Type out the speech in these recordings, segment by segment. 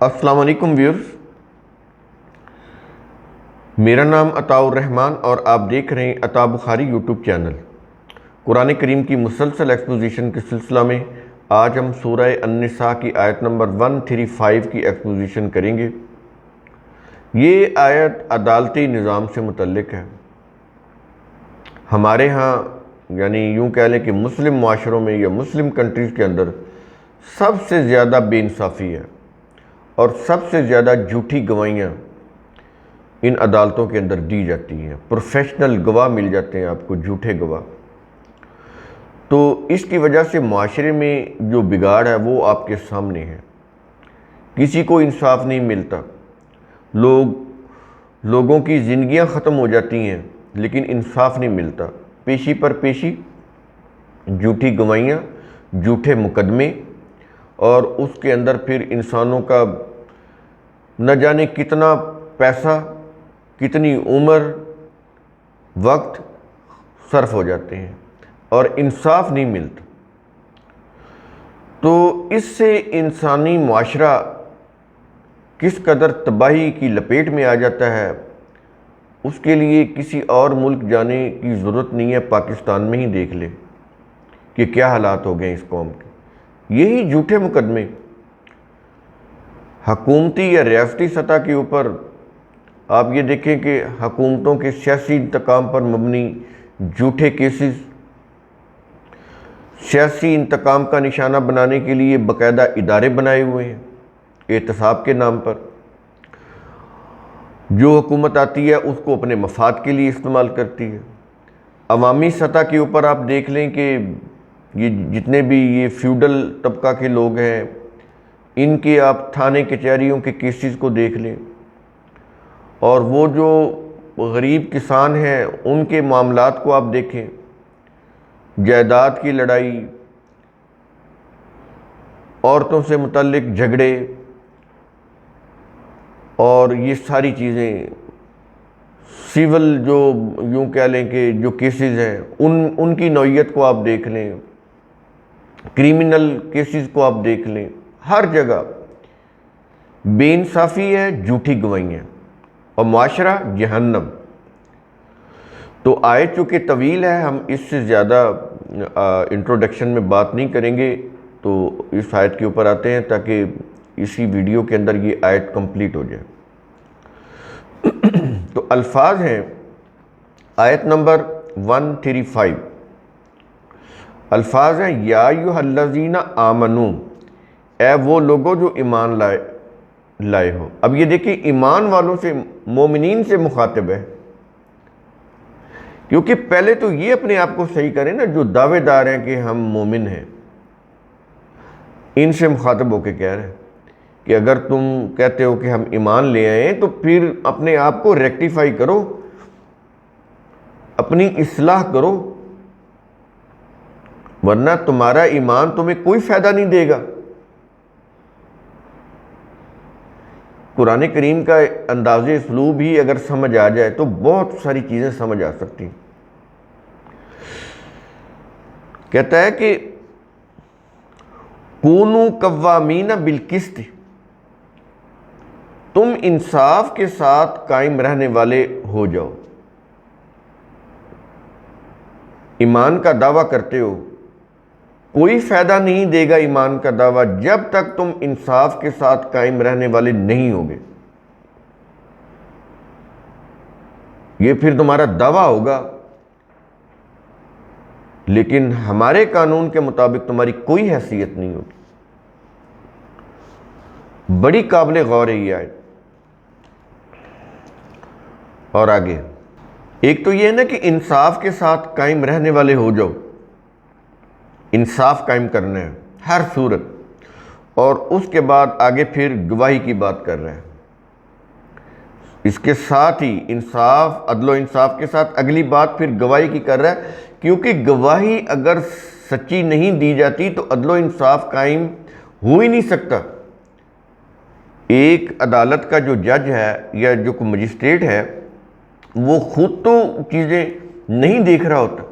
السلام علیکم ویورز، میرا نام عطاء الرحمان اور آپ دیکھ رہے ہیں عطاء بخاری یوٹیوب چینل۔ قرآن کریم کی مسلسل ایکسپوزیشن کے سلسلہ میں آج ہم سورہ النساء کی آیت نمبر 135 کی ایکسپوزیشن کریں گے۔ یہ آیت عدالتی نظام سے متعلق ہے۔ ہمارے ہاں یعنی یوں کہہ لیں کہ مسلم معاشروں میں یا مسلم کنٹریز کے اندر سب سے زیادہ بے انصافی ہے اور سب سے زیادہ جھوٹی گواہیاں ان عدالتوں کے اندر دی جاتی ہیں۔ پروفیشنل گواہ مل جاتے ہیں آپ کو، جھوٹے گواہ۔ تو اس کی وجہ سے معاشرے میں جو بگاڑ ہے وہ آپ کے سامنے ہے۔ کسی کو انصاف نہیں ملتا، لوگوں کی زندگیاں ختم ہو جاتی ہیں لیکن انصاف نہیں ملتا۔ پیشی پر پیشی، جھوٹی گواہیاں، جھوٹے مقدمے، اور اس کے اندر پھر انسانوں کا نہ جانے کتنا پیسہ، کتنی عمر، وقت صرف ہو جاتے ہیں اور انصاف نہیں ملتا۔ تو اس سے انسانی معاشرہ کس قدر تباہی کی لپیٹ میں آ جاتا ہے، اس کے لیے کسی اور ملک جانے کی ضرورت نہیں ہے۔ پاکستان میں ہی دیکھ لیں کہ کیا حالات ہو گئے اس قوم کے۔ یہی جھوٹے مقدمے حکومتی یا ریاستی سطح کے اوپر آپ یہ دیکھیں کہ حکومتوں کے سیاسی انتقام پر مبنی جھوٹے کیسز، سیاسی انتقام کا نشانہ بنانے کے لیے باقاعدہ ادارے بنائے ہوئے ہیں احتساب کے نام پر۔ جو حکومت آتی ہے اس کو اپنے مفاد کے لیے استعمال کرتی ہے۔ عوامی سطح کے اوپر آپ دیکھ لیں کہ یہ جتنے بھی یہ فیوڈل طبقہ کے لوگ ہیں، ان کے آپ تھانے کچہریوں کے کیسز کو دیکھ لیں، اور وہ جو غریب کسان ہیں ان کے معاملات کو آپ دیکھیں، جائیداد کی لڑائی، عورتوں سے متعلق جھگڑے، اور یہ ساری چیزیں سول جو یوں کہہ لیں کہ جو کیسز ہیں ان کی نوعیت کو آپ دیکھ لیں، کرمنل کیسز کو آپ دیکھ لیں، ہر جگہ بے انصافی ہے، جھوٹی گواہیاں، اور معاشرہ جہنم۔ تو آیت چونکہ طویل ہے، ہم اس سے زیادہ انٹروڈکشن میں بات نہیں کریں گے، تو اس آیت کے اوپر آتے ہیں تاکہ اسی ویڈیو کے اندر یہ آیت کمپلیٹ ہو جائے۔ تو الفاظ ہیں آیت نمبر 135، الفاظ ہیں یا ایھا الذین آمنو، اے وہ لوگوں جو ایمان لائے ہو۔ اب یہ دیکھیں ایمان والوں سے، مومنین سے مخاطب ہے، کیونکہ پہلے تو یہ اپنے آپ کو صحیح کریں نا، جو دعوے دار ہیں کہ ہم مومن ہیں، ان سے مخاطب ہو کے کہہ رہے ہیں کہ اگر تم کہتے ہو کہ ہم ایمان لے آئے ہیں تو پھر اپنے آپ کو ریکٹیفائی کرو، اپنی اصلاح کرو، ورنہ تمہارا ایمان تمہیں کوئی فائدہ نہیں دے گا۔ قرآن کریم کا انداز اسلوب ہی اگر سمجھ آ جائے تو بہت ساری چیزیں سمجھ آ سکتی ہیں۔ کہتا ہے کہ کونوا قوامین بالقسط، تم انصاف کے ساتھ قائم رہنے والے ہو جاؤ۔ ایمان کا دعویٰ کرتے ہو، کوئی فائدہ نہیں دے گا ایمان کا دعویٰ جب تک تم انصاف کے ساتھ قائم رہنے والے نہیں ہوگے۔ یہ پھر تمہارا دعویٰ ہوگا، لیکن ہمارے قانون کے مطابق تمہاری کوئی حیثیت نہیں ہوگی۔ بڑی قابل غور ہے یہ آیت۔ اور آگے ایک تو یہ ہے نا کہ انصاف کے ساتھ قائم رہنے والے ہو جاؤ، انصاف قائم کرنا ہے ہر صورت، اور اس کے بعد آگے پھر گواہی کی بات کر رہا ہے۔ اس کے ساتھ ہی انصاف، عدل و انصاف کے ساتھ اگلی بات پھر گواہی کی کر رہا ہے، کیونکہ گواہی اگر سچی نہیں دی جاتی تو عدل و انصاف قائم ہو ہی نہیں سکتا۔ ایک عدالت کا جو جج ہے یا جو مجسٹریٹ ہے، وہ خود تو چیزیں نہیں دیکھ رہا ہوتا،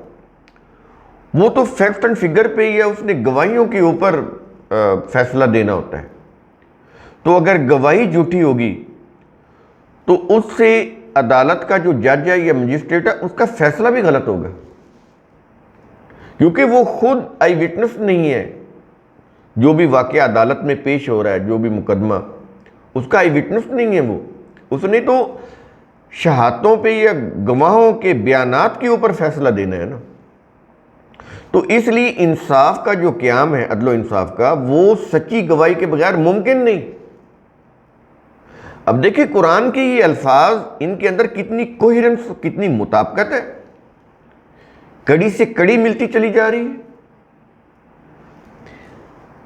وہ تو فیکٹ اینڈ فگر پہ ہی ہے، اس نے گواہیوں کے اوپر فیصلہ دینا ہوتا ہے۔ تو اگر گواہی جھوٹی ہوگی تو اس سے عدالت کا جو جج ہے یا مجسٹریٹ ہے اس کا فیصلہ بھی غلط ہوگا، کیونکہ وہ خود آئی وٹنس نہیں ہے۔ جو بھی واقعہ عدالت میں پیش ہو رہا ہے، جو بھی مقدمہ، اس کا آئی وٹنس نہیں ہے وہ، اس نے تو شہادتوں پہ یا گواہوں کے بیانات کے اوپر فیصلہ دینا ہے نا۔ تو اس لیے انصاف کا جو قیام ہے، عدل و انصاف کا، وہ سچی گواہی کے بغیر ممکن نہیں۔ اب دیکھیں قرآن کے یہ الفاظ، ان کے اندر کتنی کوہیرنس، کتنی مطابقت ہے، کڑی سے کڑی ملتی چلی جا رہی ہے۔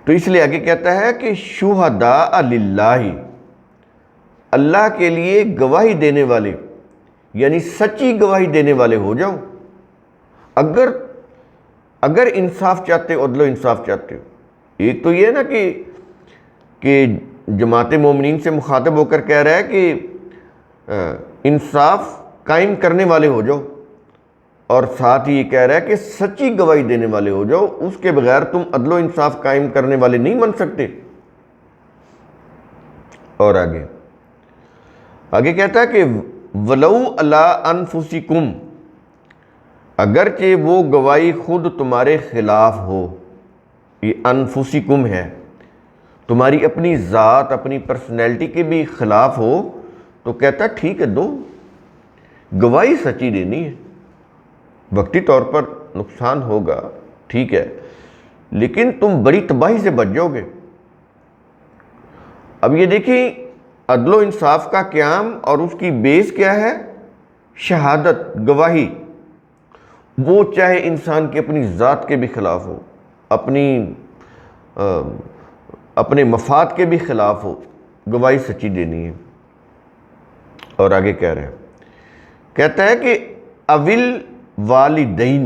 تو اس لیے آگے کہتا ہے کہ شہداء للہ، اللہ کے لیے گواہی دینے والے، یعنی سچی گواہی دینے والے ہو جاؤ۔ اگر انصاف چاہتے ہو، عدل و انصاف چاہتے ہو، ایک تو یہ ہے نا کہ جماعت مومنین سے مخاطب ہو کر کہہ رہا ہے کہ انصاف قائم کرنے والے ہو جاؤ، اور ساتھ ہی یہ کہہ رہا ہے کہ سچی گواہی دینے والے ہو جاؤ، اس کے بغیر تم عدل و انصاف قائم کرنے والے نہیں بن سکتے۔ اور آگے کہتا ہے کہ وَلَوْ عَلَىٰ أَنفُسِكُمْ، اگرچہ وہ گواہی خود تمہارے خلاف ہو، یہ انفسکم ہے، تمہاری اپنی ذات، اپنی پرسنالٹی کے بھی خلاف ہو، تو کہتا ہے ٹھیک ہے، دو، گواہی سچی دینی ہے، وقتی طور پر نقصان ہوگا، ٹھیک ہے، لیکن تم بڑی تباہی سے بچ جاؤ گے۔ اب یہ دیکھیں عدل و انصاف کا قیام، اور اس کی بیس کیا ہے؟ شہادت، گواہی، وہ چاہے انسان کی اپنی ذات کے بھی خلاف ہو، اپنے مفاد کے بھی خلاف ہو، گواہی سچی دینی ہے۔ اور آگے کہہ رہے ہیں، کہتا ہے کہ اول والدین،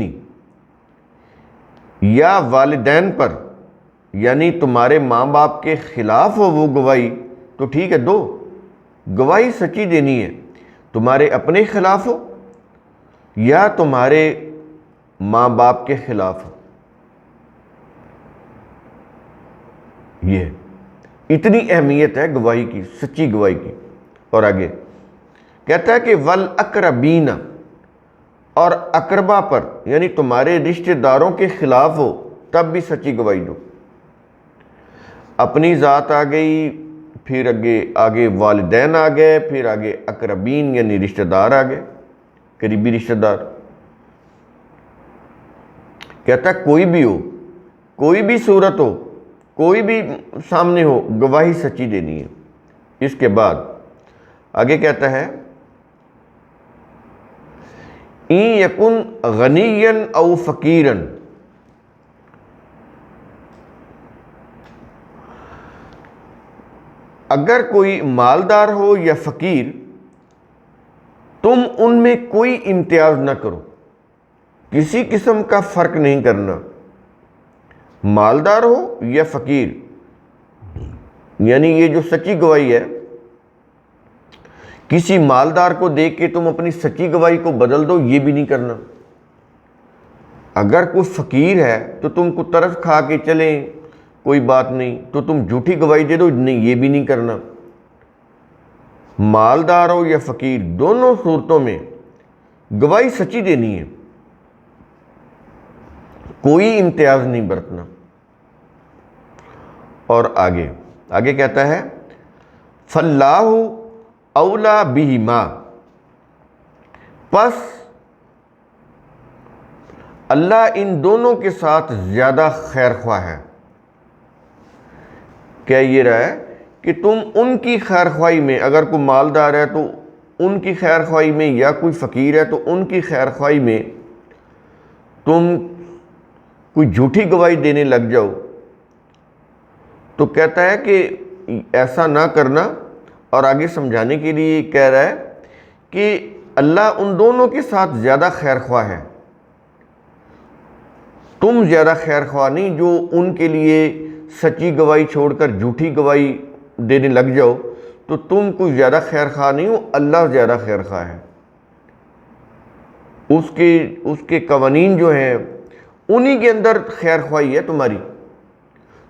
یا والدین پر، یعنی تمہارے ماں باپ کے خلاف ہو وہ گواہی، تو ٹھیک ہے، دو، گواہی سچی دینی ہے، تمہارے اپنے خلاف ہو یا تمہارے ماں باپ کے خلاف ہو۔ یہ اتنی اہمیت ہے گواہی کی، سچی گواہی کی۔ اور آگے کہتا ہے کہ والاقربین، اور اقربا پر، یعنی تمہارے رشتہ داروں کے خلاف ہو تب بھی سچی گواہی دو۔ اپنی ذات آ گئی، پھر آگے والدین آ گئے، پھر آگے اقربین یعنی رشتہ دار آ گئے، قریبی رشتہ دار۔ کہتا ہے کوئی بھی ہو، کوئی بھی صورت ہو، کوئی بھی سامنے ہو، گواہی سچی دینی ہے۔ اس کے بعد آگے کہتا ہے اِن یکن غنیا او فقیرا، اگر کوئی مالدار ہو یا فقیر، تم ان میں کوئی امتیاز نہ کرو، کسی قسم کا فرق نہیں کرنا، مالدار ہو یا فقیر۔ یعنی یہ جو سچی گواہی ہے، کسی مالدار کو دیکھ کے تم اپنی سچی گواہی کو بدل دو، یہ بھی نہیں کرنا۔ اگر کوئی فقیر ہے تو تم کو ترس کھا کے چلیں، کوئی بات نہیں، تو تم جھوٹی گواہی دے دو، نہیں، یہ بھی نہیں کرنا۔ مالدار ہو یا فقیر، دونوں صورتوں میں گواہی سچی دینی ہے، کوئی امتیاز نہیں برتنا۔ اور آگے کہتا ہے فَاللَّهُ اولا بہما، پس اللہ ان دونوں کے ساتھ زیادہ خیر خواہ ہے۔ کہہ یہ رہا ہے کہ تم ان کی خیر خواہی میں، اگر کوئی مالدار ہے تو ان کی خیر خواہی میں، یا کوئی فقیر ہے تو ان کی خیر خواہی میں تم کوئی جھوٹی گواہی دینے لگ جاؤ، تو کہتا ہے کہ ایسا نہ کرنا۔ اور آگے سمجھانے کے لیے کہہ رہا ہے کہ اللہ ان دونوں کے ساتھ زیادہ خیر خواہ ہے، تم زیادہ خیر خواہ نہیں جو ان کے لیے سچی گواہی چھوڑ کر جھوٹی گواہی دینے لگ جاؤ، تو تم کوئی زیادہ خیر خواہ نہیں ہو، اللہ زیادہ خیر خواہ ہے۔ اس کے قوانین جو ہیں انہی کے اندر خیر خواہی ہے تمہاری،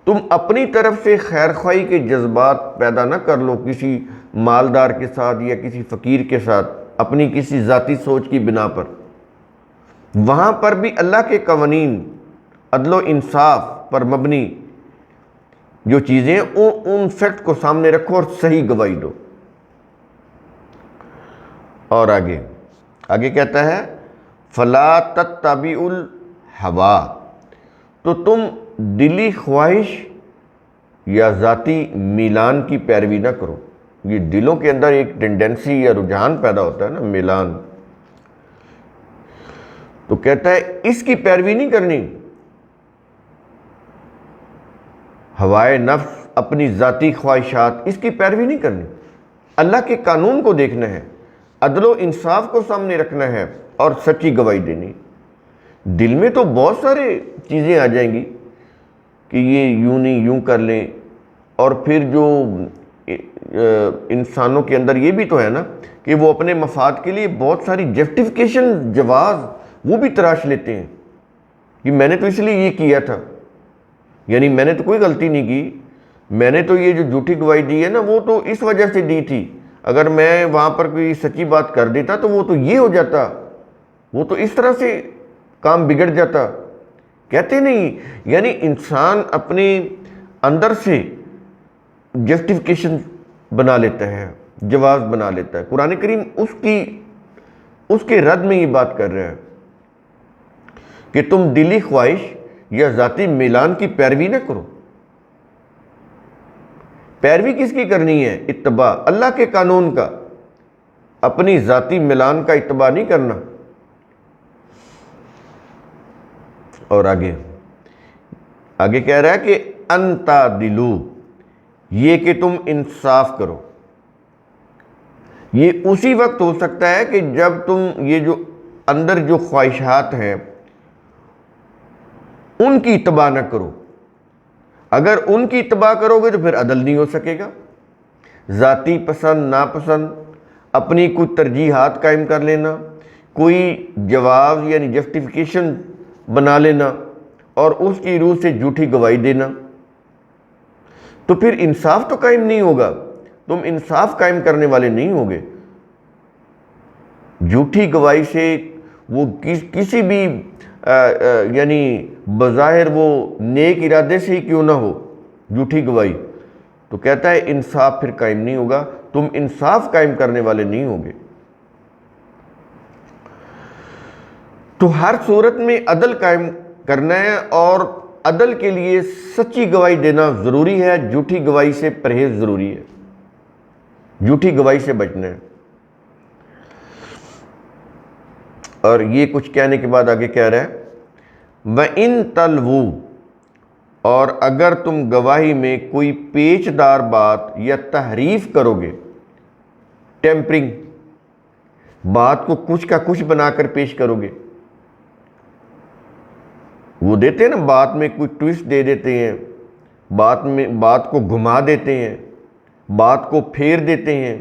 تم اپنی طرف سے خیر خواہی کے جذبات پیدا نہ کر لو کسی مالدار کے ساتھ یا کسی فقیر کے ساتھ اپنی کسی ذاتی سوچ کی بنا پر۔ وہاں پر بھی اللہ کے قوانین عدل و انصاف پر مبنی جو چیزیں ان فیکٹ کو سامنے رکھو اور صحیح گواہی دو۔ اور آگے کہتا ہے فَلَا تَتَّبِعُوا الْهَوَىٰ، تو تم دلی خواہش یا ذاتی میلان کی پیروی نہ کرو۔ یہ دلوں کے اندر ایک ٹینڈنسی یا رجحان پیدا ہوتا ہے نا، میلان، تو کہتا ہے اس کی پیروی نہیں کرنی۔ ہوائے نفس، اپنی ذاتی خواہشات، اس کی پیروی نہیں کرنی۔ اللہ کے قانون کو دیکھنا ہے، عدل و انصاف کو سامنے رکھنا ہے اور سچی گواہی دینی۔ دل میں تو بہت سارے چیزیں آ جائیں گی کہ یہ یوں نہیں یوں کر لیں، اور پھر جو انسانوں کے اندر یہ بھی تو ہے نا کہ وہ اپنے مفاد کے لیے بہت ساری جسٹیفیکیشن، جواز وہ بھی تراش لیتے ہیں کہ میں نے تو اس لیے یہ کیا تھا، یعنی میں نے تو کوئی غلطی نہیں کی، میں نے تو یہ جو جھوٹی گواہی دی ہے نا وہ تو اس وجہ سے دی تھی، اگر میں وہاں پر کوئی سچی بات کر دیتا تو وہ تو یہ ہو جاتا، وہ تو اس طرح سے کام بگڑ جاتا۔ کہتے نہیں، یعنی انسان اپنے اندر سے جسٹیفیکیشن بنا لیتا ہے، جواز بنا لیتا ہے۔ قرآن کریم اس کے رد میں یہ بات کر رہا ہے کہ تم دلی خواہش یا ذاتی میلان کی پیروی نہ کرو۔ پیروی کس کی کرنی ہے؟ اتباع اللہ کے قانون کا، اپنی ذاتی میلان کا اتباع نہیں کرنا۔ اور آگے کہہ رہا ہے کہ انتا دلو، یہ کہ تم انصاف کرو۔ یہ اسی وقت ہو سکتا ہے کہ جب تم یہ جو اندر جو خواہشات ہیں ان کی اتباع نہ کرو۔ اگر ان کی اتباع کرو گے تو پھر عدل نہیں ہو سکے گا۔ ذاتی پسند ناپسند، اپنی کچھ ترجیحات قائم کر لینا، کوئی جواز یعنی جسٹیفیکیشن بنا لینا اور اس کی روح سے جھوٹی گواہی دینا، تو پھر انصاف تو قائم نہیں ہوگا، تم انصاف قائم کرنے والے نہیں ہوگے۔ جھوٹی گواہی سے وہ کسی بھی یعنی بظاہر وہ نیک ارادے سے ہی کیوں نہ ہو جھوٹی گواہی، تو کہتا ہے انصاف پھر قائم نہیں ہوگا، تم انصاف قائم کرنے والے نہیں ہوگے۔ تو ہر صورت میں عدل قائم کرنا ہے، اور عدل کے لیے سچی گواہی دینا ضروری ہے، جھوٹی گواہی سے پرہیز ضروری ہے، جھوٹی گواہی سے بچنا ہے۔ اور یہ کچھ کہنے کے بعد آگے کہہ رہا ہے وَإِن تَلْوُوا، اور اگر تم گواہی میں کوئی پیچ دار بات یا تحریف کرو گے، ٹیمپرنگ، بات کو کچھ کا کچھ بنا کر پیش کرو گے، وہ دیتے ہیں نا بات میں کوئی ٹویسٹ دے دیتے ہیں، بات کو گھما دیتے ہیں، بات کو پھیر دیتے ہیں،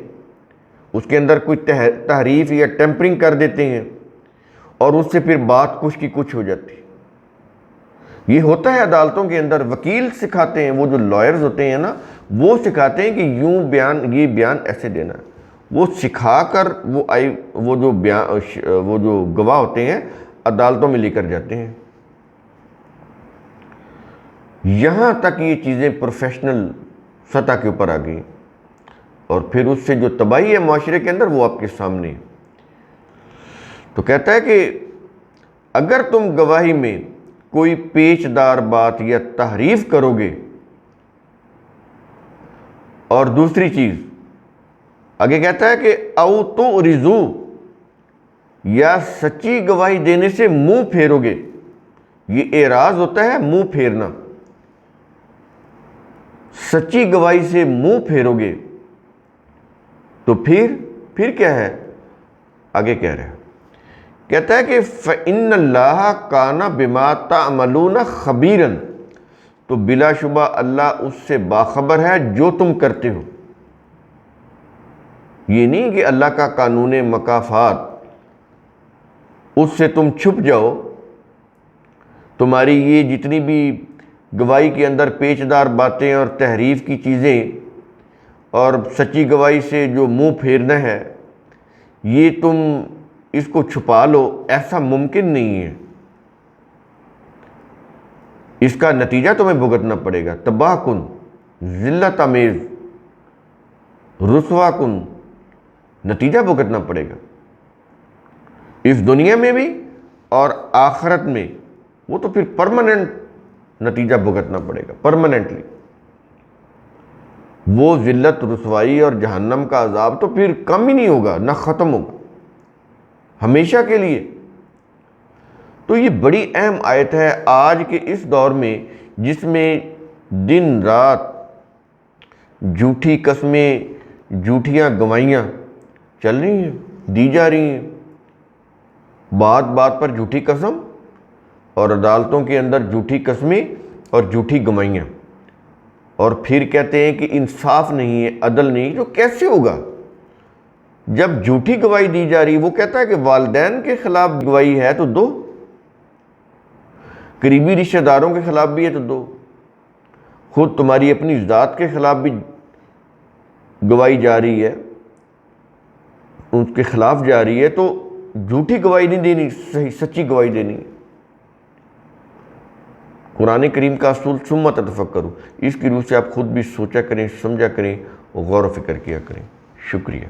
اس کے اندر کوئی تحریف یا ٹیمپرنگ کر دیتے ہیں، اور اس سے پھر بات کچھ کی کچھ ہو جاتی ہے۔ یہ ہوتا ہے عدالتوں کے اندر، وکیل سکھاتے ہیں، وہ جو لائرز ہوتے ہیں نا وہ سکھاتے ہیں کہ یوں بیان، یہ بیان ایسے دینا ہے، وہ سکھا کر وہ جو گواہ ہوتے ہیں عدالتوں میں لے کر جاتے ہیں۔ یہاں تک یہ چیزیں پروفیشنل سطح کے اوپر آ گئی، اور پھر اس سے جو تباہی ہے معاشرے کے اندر وہ آپ کے سامنے ہے۔ تو کہتا ہے کہ اگر تم گواہی میں کوئی پیچ دار بات یا تحریف کرو گے، اور دوسری چیز آگے کہتا ہے کہ او تعرضوا، یا سچی گواہی دینے سے منہ پھیرو گے۔ یہ اعراض ہوتا ہے منہ پھیرنا، سچی گواہی سے منہ پھیرو گے تو پھر کیا ہے؟ آگے کہہ رہے ہیں، کہتا ہے کہ فَإِنَّ اللَّهَ كَانَ بِمَا تَعْمَلُونَ خَبِيرًا، تو بلا شبہ اللہ اس سے باخبر ہے جو تم کرتے ہو۔ یہ نہیں کہ اللہ کا قانون مکافات، اس سے تم چھپ جاؤ، تمہاری یہ جتنی بھی گواہی کے اندر پیچدار باتیں اور تحریف کی چیزیں اور سچی گواہی سے جو منہ پھیرنا ہے، یہ تم اس کو چھپا لو، ایسا ممکن نہیں ہے۔ اس کا نتیجہ تمہیں بھگتنا پڑے گا، تباہ کن، ذلت آمیز، رسوا کن نتیجہ بھگتنا پڑے گا، اس دنیا میں بھی اور آخرت میں۔ وہ تو پھر پرماننٹ نتیجہ بھگتنا پڑے گا، پرماننٹلی۔ وہ ذلت، رسوائی اور جہنم کا عذاب تو پھر کم ہی نہیں ہوگا، نہ ختم ہوگا، ہمیشہ کے لیے۔ تو یہ بڑی اہم آیت ہے آج کے اس دور میں، جس میں دن رات جھوٹی قسمیں، جھوٹیاں گواہیاں چل رہی ہیں، دی جا رہی ہیں، بات بات پر جھوٹی قسم اور عدالتوں کے اندر جھوٹی قسمیں اور جھوٹی گواہیاں، اور پھر کہتے ہیں کہ انصاف نہیں ہے، عدل نہیں۔ جو کیسے ہوگا جب جھوٹی گواہی دی جا رہی ہے؟ وہ کہتا ہے کہ والدین کے خلاف گواہی ہے تو دو، قریبی رشتہ داروں کے خلاف بھی ہے تو دو، خود تمہاری اپنی ذات کے خلاف بھی گواہی جا رہی ہے، ان کے خلاف جا رہی ہے، تو جھوٹی گواہی نہیں دینی، صحیح سچی گواہی دینی۔ قرآن کریم کا اصول ثم تتفکروا، اس کی روح سے آپ خود بھی سوچا کریں، سمجھا کریں، غور و فکر کیا کریں۔ شکریہ۔